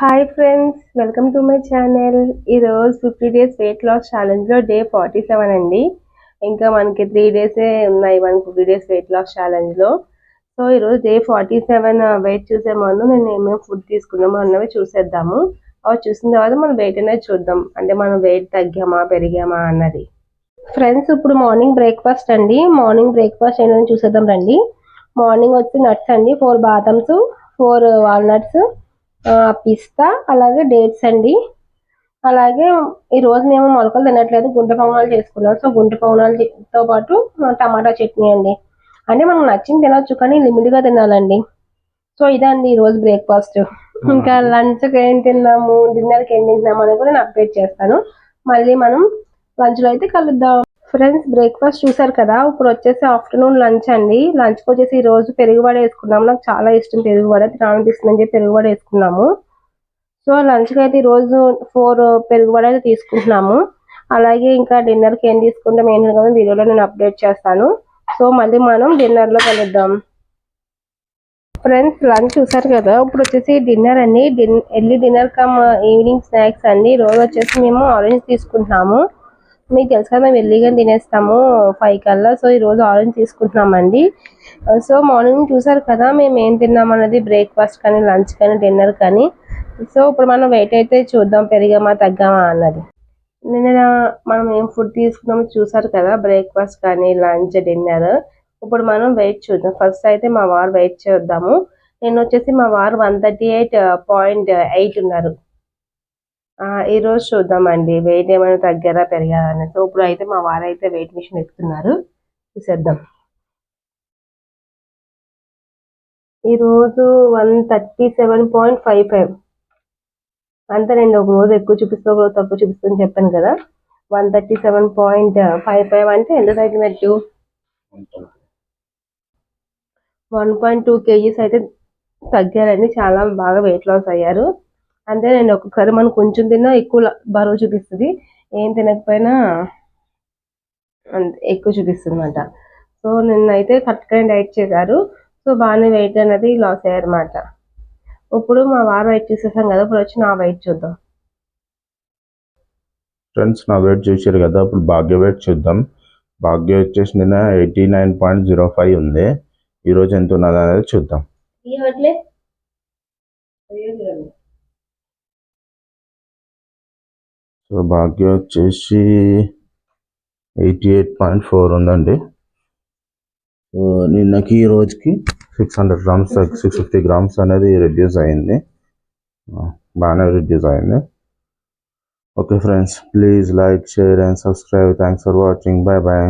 Hi friends, welcome to my channel. ఈరోజు 50 days weight loss ఛాలెంజ్లో day 47 అండి. ఇంకా మనకి 3 డేసే ఉన్నాయి మన 50 డేస్ వెయిట్ లాస్ ఛాలెంజ్లో. సో ఈరోజు డే 47 వెయిట్ చూసే ముందు నేను ఏమేమి ఫుడ్ తీసుకున్నామో అన్నవి చూసేద్దాము. అవి చూసిన తర్వాత మనం వెయిట్ అనేది చూద్దాం, అంటే మనం వెయిట్ తగ్గామా పెరిగామా అన్నది. ఫ్రెండ్స్, ఇప్పుడు మార్నింగ్ బ్రేక్ఫాస్ట్ అండి. మార్నింగ్ బ్రేక్ఫాస్ట్ ఏంటని చూసేద్దాం రండి. మార్నింగ్ వచ్చి నట్స్ అండి, 4 బాదమ్స్, 4 వాల్నట్స్, పిస్తా, అలాగే డేట్స్ అండి. అలాగే ఈరోజు మేము మొలకలు తినట్లేదు, గుంట పొంగనాలు చేసుకున్నాం. సో గుంట పొంగనాలతో పాటు టమాటా చట్నీ అండి. అంటే మనకు నచ్చింది తినొచ్చు, కానీ లిమిట్గా తినాలండి. సో ఇదండి ఈరోజు బ్రేక్ఫాస్ట్. ఇంకా లంచ్కి ఏం తిన్నాము, డిన్నర్కి ఏం తిన్నాము అని కూడా నేను అప్డేట్ చేస్తాను. మళ్ళీ మనం లంచ్లో అయితే కలుద్దాం. ఫ్రెండ్స్, బ్రేక్ఫాస్ట్ చూసారు కదా. ఇప్పుడు వచ్చేసి ఆఫ్టర్నూన్ లంచ్ అండి. లంచ్కి వచ్చేసి ఈ రోజు పెరుగువడ వేసుకున్నాము. నాకు చాలా ఇష్టం పెరుగువడ, తినాలనిపిస్తుందని చెప్పి పెరుగువడ వేసుకున్నాము. సో లంచ్కి అయితే ఈరోజు 4 పెరుగువడ అయితే తీసుకుంటున్నాము. అలాగే ఇంకా డిన్నర్కి ఏం తీసుకుంటాం ఏంటి కదా వీడియోలో నేను అప్డేట్ చేస్తాను. సో మళ్ళీ మనం డిన్నర్లో కలుద్దాం. ఫ్రెండ్స్, లంచ్ చూసారు కదా. ఇప్పుడు వచ్చేసి డిన్నర్ అండి. Early dinner come evening snacks అండి. రోజు వచ్చేసి మేము ఆరెంజ్ తీసుకుంటున్నాము. మీకు తెలుసు కదా, మేము ఎర్లీగా తినేస్తాము 5 కల్లా. సో ఈరోజు ఆరెంజ్ తీసుకుంటున్నామండి. సో మార్నింగ్ చూసారు కదా మేము ఏం తిన్నామన్నది, బ్రేక్ఫాస్ట్ కానీ లంచ్ కానీ డిన్నర్ కానీ. సో ఇప్పుడు మనం వెయిట్ అయితే చూద్దాం, పెరిగామా తగ్గామా అన్నది. నిన్న మనం ఏం ఫుడ్ తీసుకున్నామో చూసారు కదా, బ్రేక్ఫాస్ట్ కానీ లంచ్ డిన్నర్. ఇప్పుడు మనం వెయిట్ చూద్దాం. ఫస్ట్ అయితే మా వారు వెయిట్ చేద్దాము. నేను వచ్చేసి మా వారు 138.8 ఉన్నారు. ఈరోజు చూద్దామండి వెయిట్ ఏమైనా తగ్గారా పెరిగారా అని. సో ఇప్పుడు అయితే మా వారు అయితే వెయిట్ మిషన్ ఎక్కుతున్నారు, చూసేద్దాం. ఈరోజు 137.55. అంతేనండి, ఒక రోజు ఎక్కువ చూపిస్తూ ఒక రోజు తక్కువ చూపిస్తుందని చెప్పాను కదా. 137.55 అంటే ఎంత తగ్గినట్టు? 1.2 kgs అయితే తగ్గారండి. చాలా బాగా వెయిట్ లాస్ అయ్యారు. అంతేనండి, ఒక్కొక్కసారి మనం కొంచెం తిన్నా ఎక్కువ బరువు చూపిస్తుంది, ఏం తినకపోయినా ఎక్కువ చూపిస్తుంది అనమాట. సో నిన్నైతే కరెక్ట్గా డైట్ చేశారు. సో బాగానే వెయిట్ అనేది లాస్ అయ్యారన్నమాట. ఇప్పుడు మా వారు వెయిట్ చూసేసాం కదా, ఇప్పుడు వచ్చి నా వెయిట్ చూద్దాం. ఫ్రెండ్స్, నా వెయిట్ చూసారు కదా. ఇప్పుడు భాగ్య వెయిట్ చూద్దాం. భాగ్య వచ్చేసి నిన్న 89.05 ఉంది. ఈరోజు ఎంత ఉన్నది అనేది చూద్దాం. సో భాగ్య వచ్చేసి 88.4 ఉందండి. సో నిన్నకి ఈ రోజుకి 600 గ్రామ్స్ 650 గ్రామ్స్ అనేది రెడ్యూస్ అయింది, బాగానే రెడ్యూస్ అయింది. Okay friends, please like, share and subscribe. Thanks for watching. Bye bye.